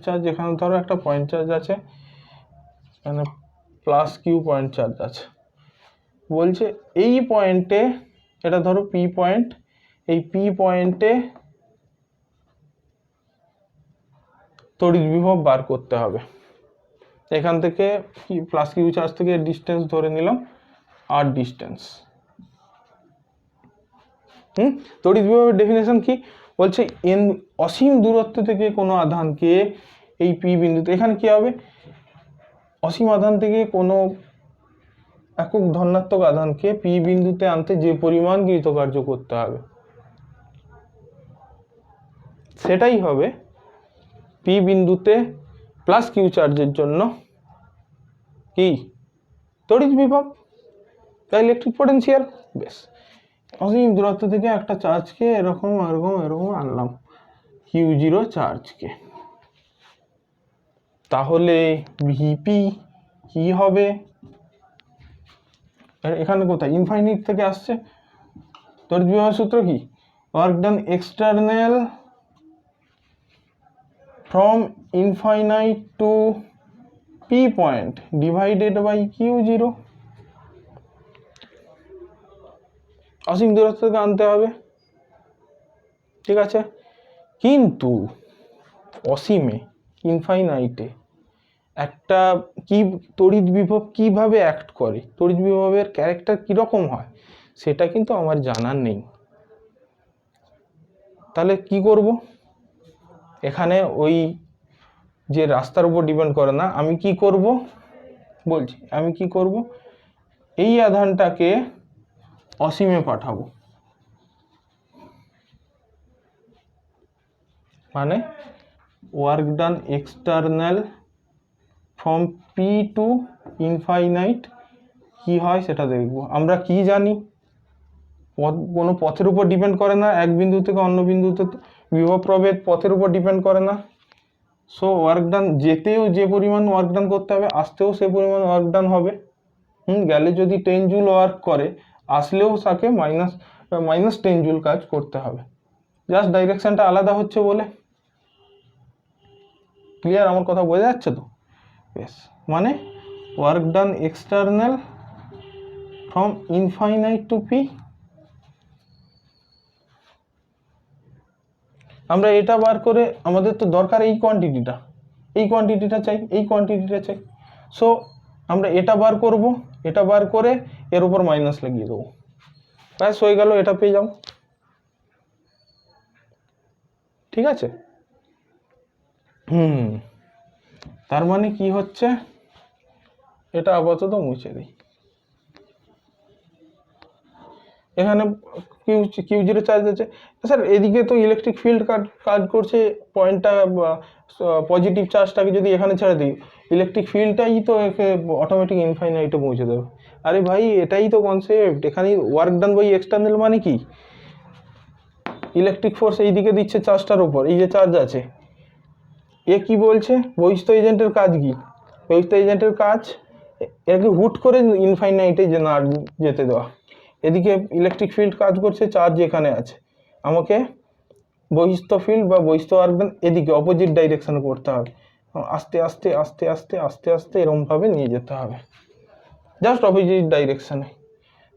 চার্জ এখানে ধরো একটা পয়েন্ট চার্জ আছে, এখানে প্লাস কিউ পয়েন্ট চার্জ আছে, বলছে এই পয়েন্টে, এটা ধরো পি পয়েন্ট, এই পি পয়েন্টে তড়িৎ বিভব বার করতে হবে। এখান থেকে কি প্লাস কিউ চার্জ থেকে ডিস্টেন্স ধরে নিলাম আর ডিস্টেন্স। তড়িৎ বিভবের ডেফিনেশন কি বলছে, এন অসীম দূরত্ব থেকে কোনো আধানকে এই পি বিন্দুতে, এখানে কি হবে, অসীম আধান থেকে কোনো একক ধনাত্মক আধানকে পি বিন্দুতে আনতে যে পরিমাণ কৃতকার্য করতে হবে সেটাই হবে পি বিন্দুতে প্লাস কিউ চার্জের জন্য কি তড়িৎ বিভব বা ইলেকট্রিক পোটেনশিয়াল। বেশ, অসীম দূরত্ব থেকে একটা চার্জকে এরকম এরকম এরকম আনলাম Q0 চার্জকে, তাহলে ভিপি কি হবে, এখানে কোথায় ইনফাইনাইট থেকে আসছে, তড়িৎ বিভবের সূত্র কি, work done external from infinite to p point divided by Q0, অসীম দূরত্ব থেকে আনতে হবে, ঠিক আছে। কিন্তু অসীমে ইনফাইনাইটে একটা কি তড়িৎ বিভব কিভাবে অ্যাক্ট করে, তড়িৎ বিভবের ক্যারেক্টার কিরকম হয় সেটা কিন্তু আমার জানার নেই। তাহলে কি করব, এখানে ওই যে রাস্তার উপর ডিপেন্ড করে না, আমি কি করব বলছি, আমি কি করব, এই আধানটাকে অসীমে পাঠাবো, মানে work done external from P two infinite কি হয় সেটা দেখব। আমরা কি জানি, কোনো পথের উপর ডিপেন্ড করে না, এক বিন্দু থেকে অন্য বিন্দুতে বিভব প্রভেদ পথের উপর ডিপেন্ড করে না। সো ওয়ার্ক ডান যেতেও যে পরিমাণ ওয়ার্ক ডান করতে হবে, আসতেও সে পরিমাণ ওয়ার্ক ডান হবে। গেলে যদি 10 জুল ওয়ার্ক করে, আসলেও তাকে মাইনাস 10 জুল কাজ করতে হবে, জাস্ট ডাইরেকশনটা আলাদা হচ্ছে বলে। ক্লিয়ার, আমার কথা বোঝা যাচ্ছে তো? বেশ, মানে work done external from infinite to P, আমরা এটা বার করে, আমাদের তো দরকার এই কোয়ান্টিটিটা চাই, এই কোয়ান্টিটিটা চাই। সো আমরা এটা বার করব, এটা বার করে এর উপর মাইনাস লাগিয়ে দেবো, ব্যাস হয়ে গেল, এটা পেয়ে যাও, ঠিক আছে। তার মানে কি হচ্ছে, এটা আপাতত মুছে দিই। এখানে Q0 চার্জ আছে, স্যার এদিকে তো ইলেকট্রিক ফিল্ড কাজ করছে, পয়েন্টটা পজিটিভ চার্জটাকে যদি এখানে ছেড়ে দিই, ইলেকট্রিক ফিল্ডটাই তো অটোমেটিক ইনফাইনাইটে পৌঁছে দেবে। আরে ভাই, এটাই তো কনসেপ্ট। এখানে ওয়ার্ক ডান বাই এক্সটার্নাল মানে কি, ইলেকট্রিক ফোর্স এই দিকে দিচ্ছে চার্জটার উপর, এই যে চার্জ আছে, এ কি বলছে, বহিস্থ এজেন্টের কাজ কি, বহিস্থ এজেন্টের কাজ এটাকে হুট করে ইনফাইনাইটে না যেতে দেওয়া। এদিকে ইলেকট্রিক ফিল্ড কাজ করছে, চার্জ এখানে আছে, আমাকে বহিস্থ ফিল্ড বা বহিস্থ ওয়ার্ক ডান এদিকে অপোজিট ডাইরেকশনে করতে হবে, আস্তে আস্তে আস্তে আস্তে আস্তে আস্তে এরমভাবে নিয়ে যেতে হবে, জাস্ট অপোজিট ডাইরেকশনে।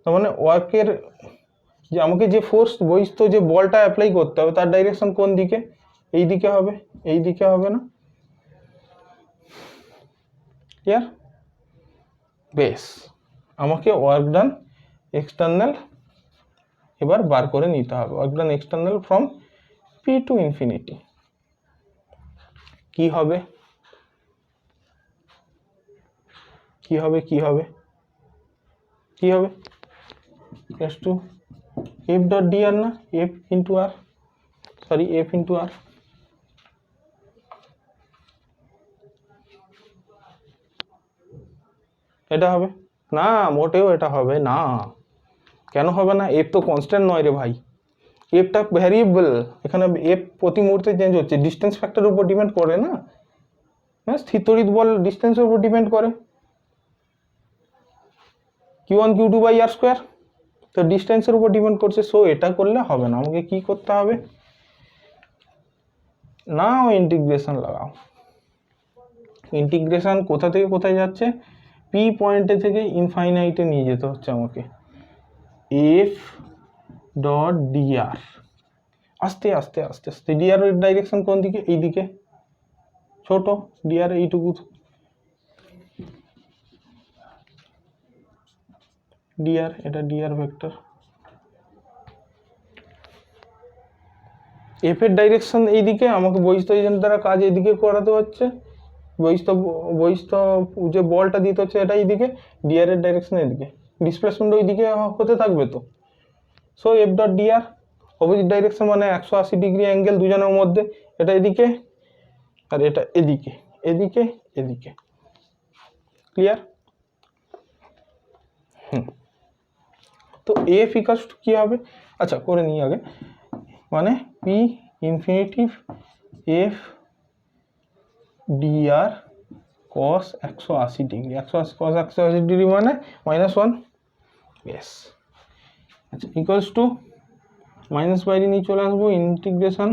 তার মানে ওয়ার্কের যে আমাকে যে ফোর্স বহিস্থ যে বলটা অ্যাপ্লাই করতে হবে, তার ডাইরেকশন কোন দিকে, এই দিকে হবে, এই দিকে হবে না। ক্লিয়ার? বেশ, আমাকে ওয়ার্ক ডান এক্সটার্নাল এবার বার করে নিতে হবে, work done external from P to infinity কি হবে, কি হবে, কি হবে, কি হবে, S to F dot D R না, F into R, sorry F into R, এটা হবে না, মোটেও এটা হবে না। কেন হবে না? এফ তো কনস্ট্যান্ট নয় রে ভাই, এফটা ভ্যারিয়েবল। এখানে এফ প্রতি মুহূর্তে চেঞ্জ হচ্ছে, ডিস্টেন্স ফ্যাক্টরের উপর ডিপেন্ড করে না। হ্যাঁ, স্থির তড়িৎ বল ডিস্টেন্সের উপর ডিপেন্ড করে, Q1 Q2 by R square, তো ডিস্টেন্সের উপর ডিপেন্ড করছে। সো এটা করলে হবে না, আমাকে কি করতে হবে? নাও ইন্টিগ্রেশন লাগাও। ইন্টিগ্রেশন কোথা থেকে কোথায় যাচ্ছে? পি পয়েন্টে থেকে ইনফাইনাইটে নিয়ে যেতে হচ্ছে আমাকে। এফ ডট ডিআর, আস্তে আস্তে আস্তে আস্তে। ডিআর এর ডাইরেকশন কোন দিকে? এই দিকে, ছোট ডিআর এইটুকু, ডিআর, এটা ডিআর ভেক্টর। এফ এর ডাইরেকশন এইদিকে, আমাকে বহিস্থ এজেন্ট দ্বারা কাজ এদিকে করাতে হচ্ছে, বহিস্থ যে বলটা দিতে হচ্ছে এটা এইদিকে, ডিআর এর ডাইরেকশন এদিকে, ডিসপ্লেসমেন্ট ওইদিকে হতে থাকবে তো। So F dot D R opposite direction, মানে 180 ডিগ্রি অ্যাঙ্গেল দুজনের মধ্যে, এটা এদিকে আর এটা এদিকে, এদিকে এদিকে। ক্লিয়ার? তো এফ ইকালস টু কি হবে? আচ্ছা করে নিই আগে, মানে পি ইনফিনিটিভ এফ ডিআর কস 180 ডিগ্রি, 180 কস 180 ডিগ্রি মানে -1, বেশ। আচ্ছা ইকুয়ালস টু মাইনাস বাইরে নিয়ে চলে আসবো, integration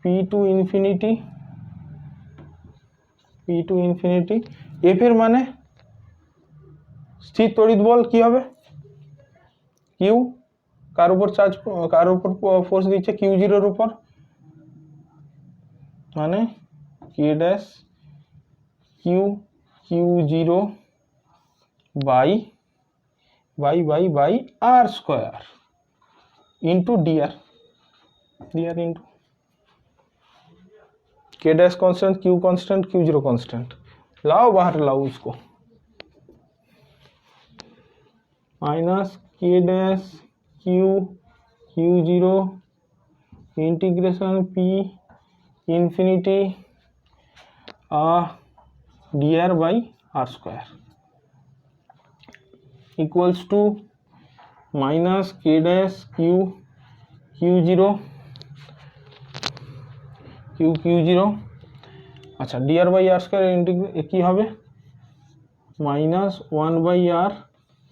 P to infinity F এর মানে স্থির তড়িৎ বল কি হবে? কিউ, কার উপর চার্জ, কার উপর ফোর্স দিচ্ছে? Q0 এর উপর, মানে K dash Q0 by R square into dr into K dash constant, Q constant, Q0 constant, लाओ बाहर लाओ उसको, minus K dash Q0 integration P infinity dr by R square equals to minus K dash Q0 अच्छा dr by R square integrate की হবে -1/r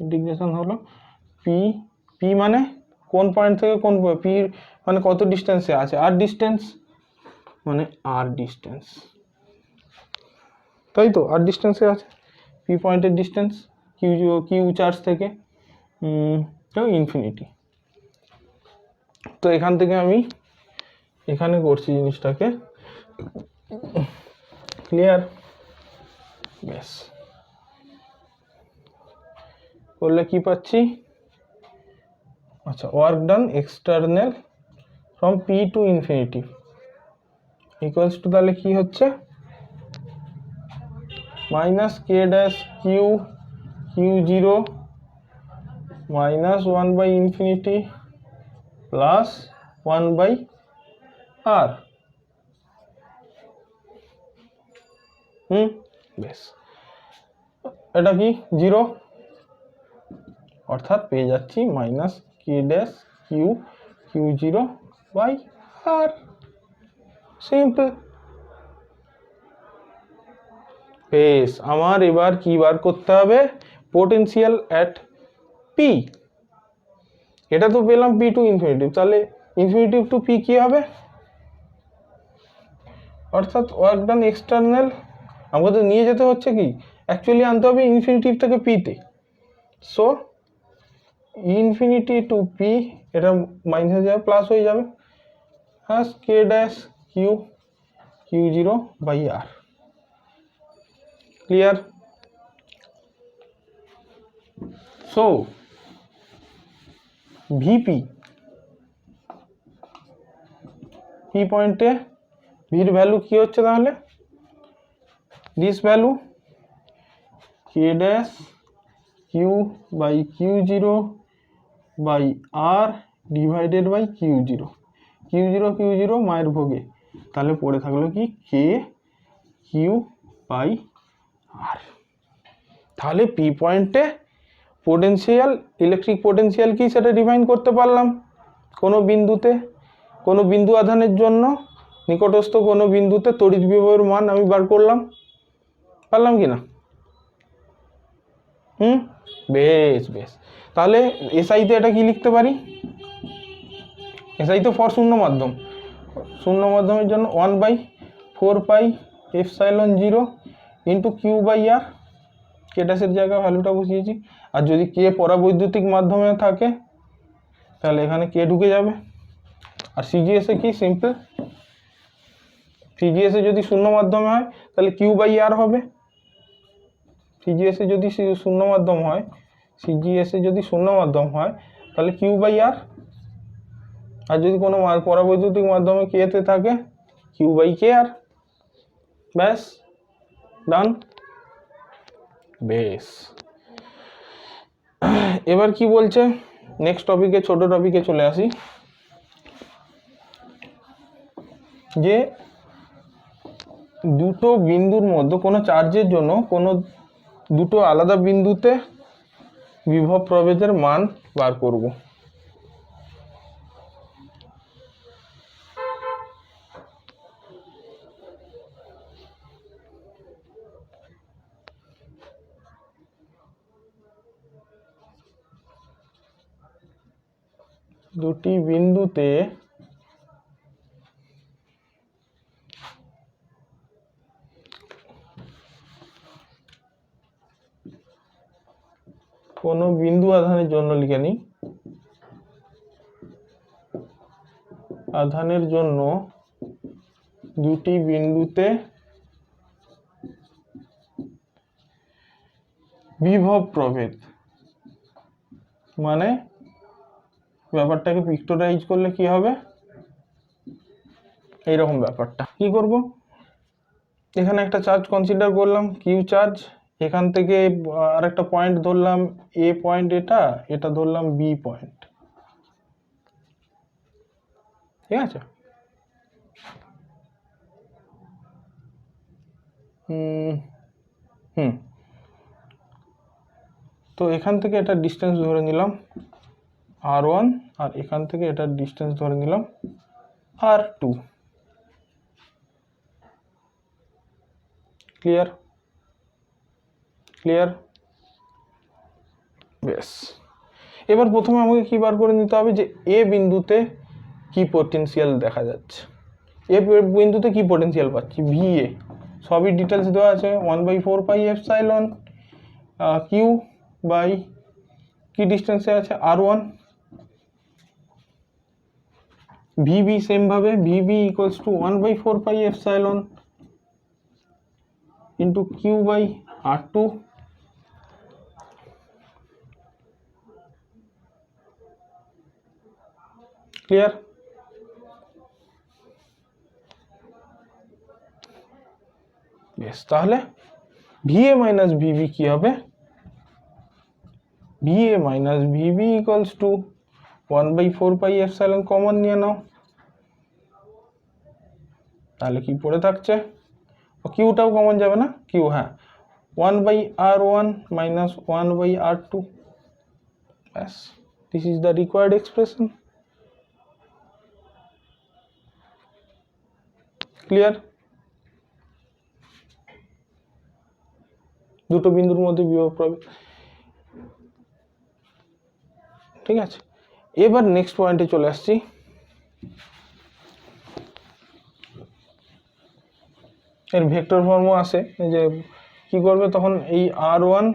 integration হলো p মানে কোন পয়েন্ট থেকে কোন p মানে কত ডিসটেন্সে আছে? r ডিসটেন্স, মানে r ডিসটেন্স, তাই তো r ডিসটেন্সে আছে p পয়েন্টের ডিসটেন্স q চার্জ থেকে তো ইনফিনিটি। তো এখান থেকে আমি এখানে করছি জিনিসটাকে, ক্লিয়ার? বেশ, করলে কি পাচ্ছি? আচ্ছা work done external from P to infinity equals to, তাহলে কি হচ্ছে? Minus K dash Q0 minus 1/ইনফিনিটি প্লাস 1/r। বেশ, এটা কি 0, অর্থাৎ পেয়ে যাচ্ছি minus K dash Q0 by R. Simple. বেশ, আমার এবার কি বার করতে হবে? Potential at P. এটা তো পেলাম পি টু ইনফিনিটিভ, তাহলে ইনফিনিটিভ টু পি কি হবে? অর্থাৎ ওয়ার্ক ডান এক্সটার্নাল আমাদের নিয়ে যেতে হচ্ছে কি, অ্যাকচুয়ালি আনতে হবে ইনফিনিটিভ থেকে পিতে। সো ইনফিনিটি টু পি, এটা মাইনাস যাবে প্লাস হয়ে যাবে, হ্যাঁ K dash Q0 by R. Clear? So V P, P পয়েন্টে ভির ভ্যালু কি হচ্ছে তাহলে? This value K dash Q by Q0 by R divided by Q0 মায়ের ভোগে, তাহলে পড়ে থাকলো কি K Q বাই আর। তাহলে পি পয়েন্টে পোটেনশিয়াল, ইলেকট্রিক পোটেনশিয়াল কি সেটা ডিফাইন করতে পারলাম। কোনো বিন্দুতে, কোনো বিন্দু আধানের জন্য নিকটস্থ কোনো বিন্দুতে তড়িৎ বিভবের মান আমি বার করলাম, পারলাম কি না? বেশ বেশ। তাহলে এসআইতে এটা কি লিখতে পারি? এসআই তো ফর শূন্য মাধ্যম, শূন্য মাধ্যমের জন্য 1/4πε0 ইন্টু কিউ/আর, কে ড্যাশের জায়গায় ভ্যালুটা বসিয়েছি। আর যদি কে পরাবৈদ্যুতিক মাধ্যমে থাকে তাহলে এখানে কে ঢুকে যাবে। আর সিজিএসে কি সিম্পল, সিজিএসে যদি শূন্য মাধ্যমে হয় তাহলে কিউ/আর হবে। সিজিএসে যদি শূন্য মাধ্যম হয়, সিজিএসে যদি শূন্য মাধ্যম হয় তাহলে কিউ/আর। আর যদি কোনো পরাবৈদ্যুতিক মাধ্যমে কেতে থাকে কিউ/কেআর। ব্যাস, ডান। বেশ, এবার কি বলছে নেক্সট টপিকে, ছোট টপিকে চলে আসি। যে দুটো বিন্দুর মধ্যে কোনো চার্জের জন্য কোনো দুটো আলাদা বিন্দুতে বিভব প্রভেদের মান বার করব। দুটি বিন্দুতে কোনো বিন্দু আধানের জন্য লিখে নিই, আধানের জন্য দুটি বিন্দুতে বিভব প্রভেদ, মানে ব্যাপারটাকে পিক্টোরাইজ করলে কি হবে, এইরকম ব্যাপারটা কি করব। এখানে একটা চার্জ কনসিডার করলাম, কিউ চার্জ। এখান থেকে আরেকটা পয়েন্ট ধরলাম এ পয়েন্ট, এটা এটা ধরলাম বি পয়েন্ট, ঠিক আছে। তো এখান থেকে এটা ডিস্টেন্স ধরে নিলাম r1, আর এখান থেকে এটার ডিস্টেন্স ধরে নিলাম r2। ক্লিয়ার? ক্লিয়ার? বেশ, এবার প্রথমে আমাকে কি বার করে নিতে হবে যে এ বিন্দুতে কি পোটেনশিয়াল দেখা যাচ্ছে। এ বিন্দুতে কি পোটেনশিয়াল পাচ্ছি, ভিএ, সবই ডিটেলস দেওয়া আছে। 1/4πε কিউ বাই কি ডিস্টেন্সে আছে r1। ভিবি সেম ভাবে, V B equals to 1/4πε into Q by r2। Clear? বেশ, তাহলে ভিএ মাইনাস ভিবি কি হবে, V A minus V B equals to 1/4πε common নিয়ে নাও, তাহলে কি পড়ে থাকছে, কিউটাও কমন যাবে না, কিউ, হ্যাঁ, 1/r1 মাইনাস 1/r2। ব্যাস, this is the required expression. Clear? দুটো বিন্দুর মধ্যে বিভব প্রভেদ, ঠিক আছে। এবার নেক্সট পয়েন্টে চলে আসছি। এর ভেক্টর ফর্ম আসে যে কি করবে তখন, এই r1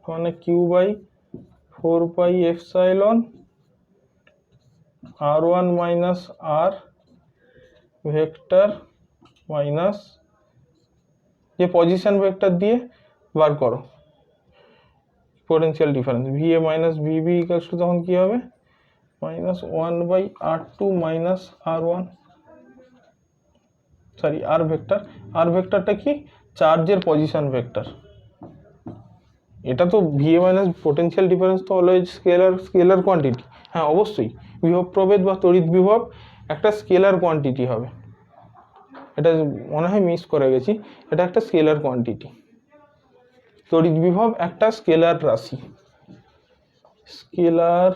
মানে q/4πε r1 minus r vector minus যে পজিশন ভেক্টর দিয়ে বার করো potential difference, V A minus V B equals to তখন কি হবে, minus 1/r2 minus r1, sorry R vector. R ভেক্টরটা কি, চার্জের পজিশন ভেক্টর। এটা তো ভিএ মাইনাস পোটেনশিয়াল ডিফারেন্স তো অলওয়েজ স্কেলার কোয়ান্টিটি। হ্যাঁ অবশ্যই, বিভব প্রভেদ বা তড়িৎ বিভব একটা স্কেলার কোয়ান্টিটি হবে, এটা মনে হয় মিস করে গেছি, এটা একটা স্কেলার কোয়ান্টিটি। তড়িৎ বিভব একটা স্কেলার রাশি, স্কেলার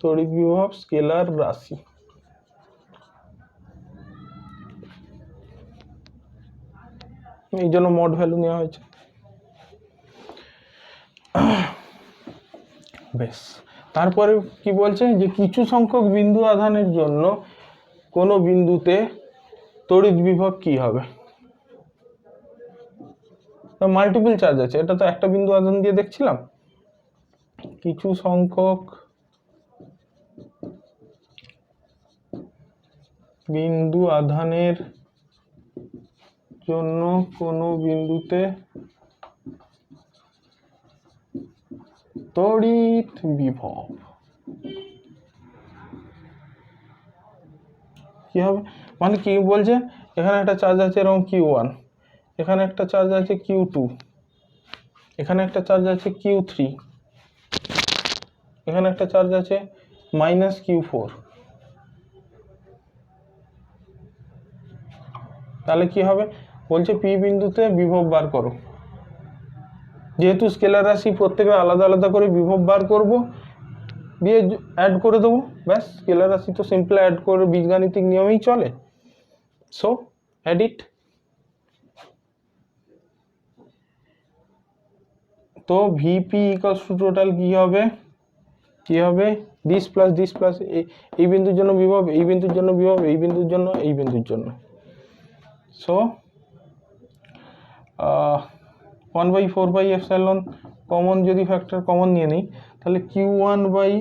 তড়িৎ বিভব স্কেলার রাশি। এই জন্য মড ভ্যালু নেওয়া হয়েছে। বেশ, তারপরে কি বলছে যে কিছু সংখ্যক বিন্দু আধানের জন্য কোনো বিন্দুতে তড়িৎ বিভব কি হবে। মাল্টিপল চার্জ আছে, এটা তো একটা বিন্দু আধান দিয়ে দেখছিলাম। কিছু সংখ্যক বিন্দু আধানের জন্য কোনো বিন্দুতে তড়িৎ বিভব কি হবে, মানে কি বলছে, এখানে একটা চার্জ আছে এরকম Q1, এখানে একটা চার্জ আছে Q2, এখানে একটা চার্জ আছে Q3, এখানে একটা চার্জ আছে -Q4। তাহলে কি হবে, বলছে পি বিন্দুতে বিভব বার করো। যেহেতু স্কেলার রাশি প্রত্যেকের আলাদা আলাদা করে বিভব বার করব, দিয়ে অ্যাড করে দেবো, ব্যাস। স্কেলার রাশি তো সিম্পল অ্যাড করে বীজগাণিতিক নিয়মেই চলে। So add it. তো ভিপি ইকুয়ালস টু টোটাল কি হবে, দিস প্লাস এই বিন্দুর জন্য বিভব, এই বিন্দুর জন্য বিভব, এই বিন্দুর জন্য, এই বিন্দুর জন্য। সো 1/4 কমন, যদি ফ্যাক্টর কমন নিয়ে নিই তাহলে Q1 বাই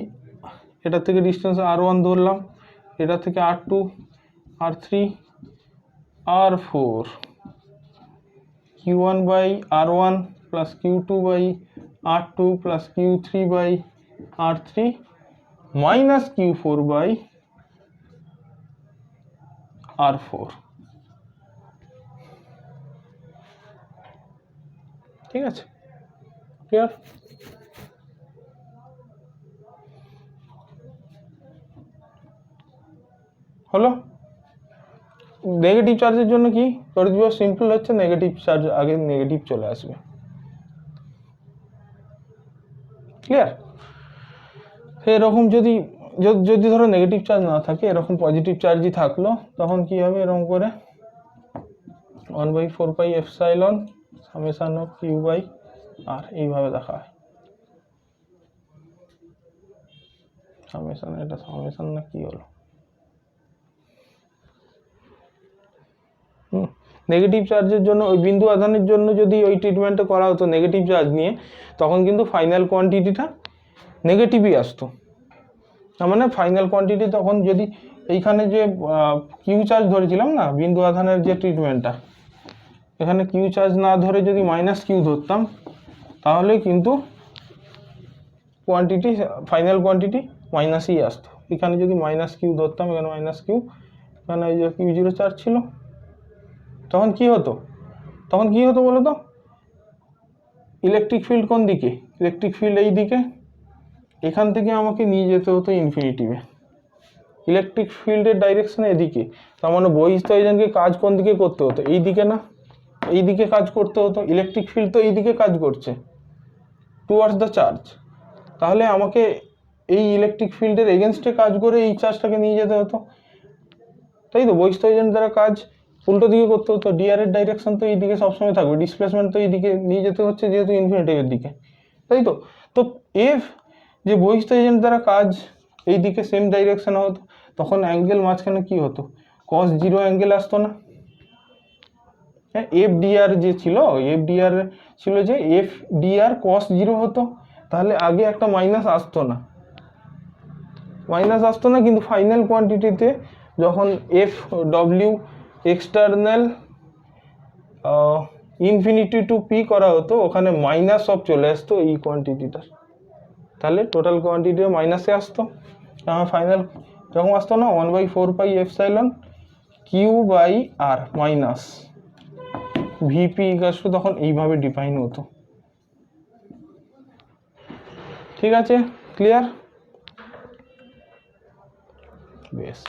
এটা থেকে ডিস্টেন্স R1 ধরলাম, এটা থেকে R2, R3, R4, Q1 by R1 plus Q2 by R2 plus Q3 by R3 minus Q4 by R4। ঠিক আছে, ক্লিয়ার? হলো। নেগেটিভ চার্জের জন্য কি তড়িৎ বিভব সিম্পল হচ্ছে, নেগেটিভ চার্জ আগে নেগেটিভ চলে আসবে। ক্লিয়ার? এরকম যদি ধরো নেগেটিভ চার্জ না থাকে, এরকম পজিটিভ চার্জই থাকলো, তখন কি হবে, এরকম করে 1/4 সামেশন অফ কিউ বাই আর এইভাবে দেখা হয়। সামেশন, এটা সামেশন না কি হলো, নেগেটিভ চার্জের জন্য ওই বিন্দু আধানের জন্য যদি ওই ট্রিটমেন্টটা করা হতো নেগেটিভ চার্জ নিয়ে, তখন কিন্তু ফাইনাল কোয়ান্টিটিটা নেগেটিভই আসতো। তার মানে ফাইনাল কোয়ান্টিটি তখন যদি এইখানে যে কিউ চার্জ ধরেছিলাম না বিন্দু আধানের যে ট্রিটমেন্টটা, এখানে কিউ চার্জ না ধরে যদি -Q ধরতাম, তাহলে কিন্তু কোয়ান্টিটি ফাইনাল কোয়ান্টিটি মাইনাসই আসতো। এখানে যদি -Q ধরতাম, এখানে -Q, এখানে এই যে Q0 চার্জ ছিল, তখন কি হতো বলো তো, ইলেকট্রিক ফিল্ড কোন দিকে, ইলেকট্রিক ফিল্ড এই দিকে, এখান থেকে আমাকে নিয়ে যেতে হতো ইনফিনিটিভে, ইলেকট্রিক ফিল্ডের ডাইরেকশন এদিকে। তার মানে বহিঃস্থৈজনকে কাজ কোন দিকে করতে হতো, এই দিকে না, এই দিকে কাজ করতে হতো। ইলেকট্রিক ফিল্ড তো এই দিকে কাজ করছে, টুয়ার্ডস দ্য চার্জ। তাহলে আমাকে এই ইলেকট্রিক ফিল্ডের এগেনস্টে কাজ করে এই চার্জটাকে নিয়ে যেতে হতো, তাই তো। বহিঃস্থৈজন দ্বারা কাজ উল্টো দিকে করতে হতো, ডিআর এর ডাইরেকশন তো এই দিকে সবসময় থাকবে, ডিসপ্লেসমেন্ট তো এই দিকে নিয়ে যেতে হচ্ছে যেহেতু ইনফিনিটিভের দিকে, তাই তো। তো এফ যে বহিঃস্থৈজন দ্বারা কাজ এই দিকে সেম ডাইরেকশন হতো, তখন অ্যাঙ্গেল মাঝখানে কি হতো, cos 0 অ্যাঙ্গেল আসতো না। হ্যাঁ, এফ ডিআর যে ছিল, এফ ডিআর ছিল যে এফ ডিআর cos 0 হতো, তাহলে আগে একটা মাইনাস আসতো না, কিন্তু ফাইনাল কোয়ান্টিটিতে যখন F W external infinity to P করা হতো, ওখানে মাইনাস অফ চলে আসতো এই কোয়ান্টিটিটার, তাহলে টোটাল কোয়ান্টিটি মাইনাসে আসতো। ফাইনাল যখন আসতো না 1/4 Q by R minus V P equals to, তখন এইভাবে ডিফাইন হতো। ঠিক আছে, ক্লিয়ার? বেশ,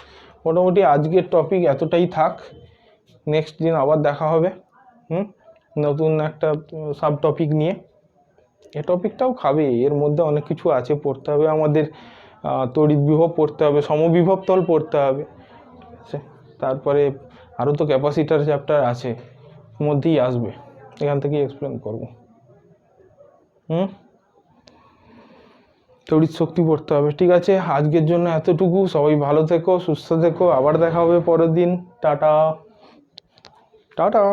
মোটামুটি আজকের টপিক এতটাই থাক, নেক্সট দিন আবার দেখা হবে। নতুন একটা সাব টপিক নিয়ে। এই টপিকটাও খাবে, এর মধ্যে অনেক কিছু আছে পড়তে হবে আমাদের। তড়িৎ বিভব পড়তে হবে, সমবিভব তল পড়তে হবে, ঠিক আছে? তারপরে আরও তো ক্যাপাসিটার চ্যাপ্টার আছে, এর মধ্যেই আসবে, এখান থেকেই এক্সপ্লেন করবো। তড়িৎ শক্তি পড়তে হবে। ঠিক আছে, আজকের জন্য এতটুকু। সবাই ভালো থেকো, সুস্থ থেকো, আবার দেখা হবে পরের দিন। Tata tata.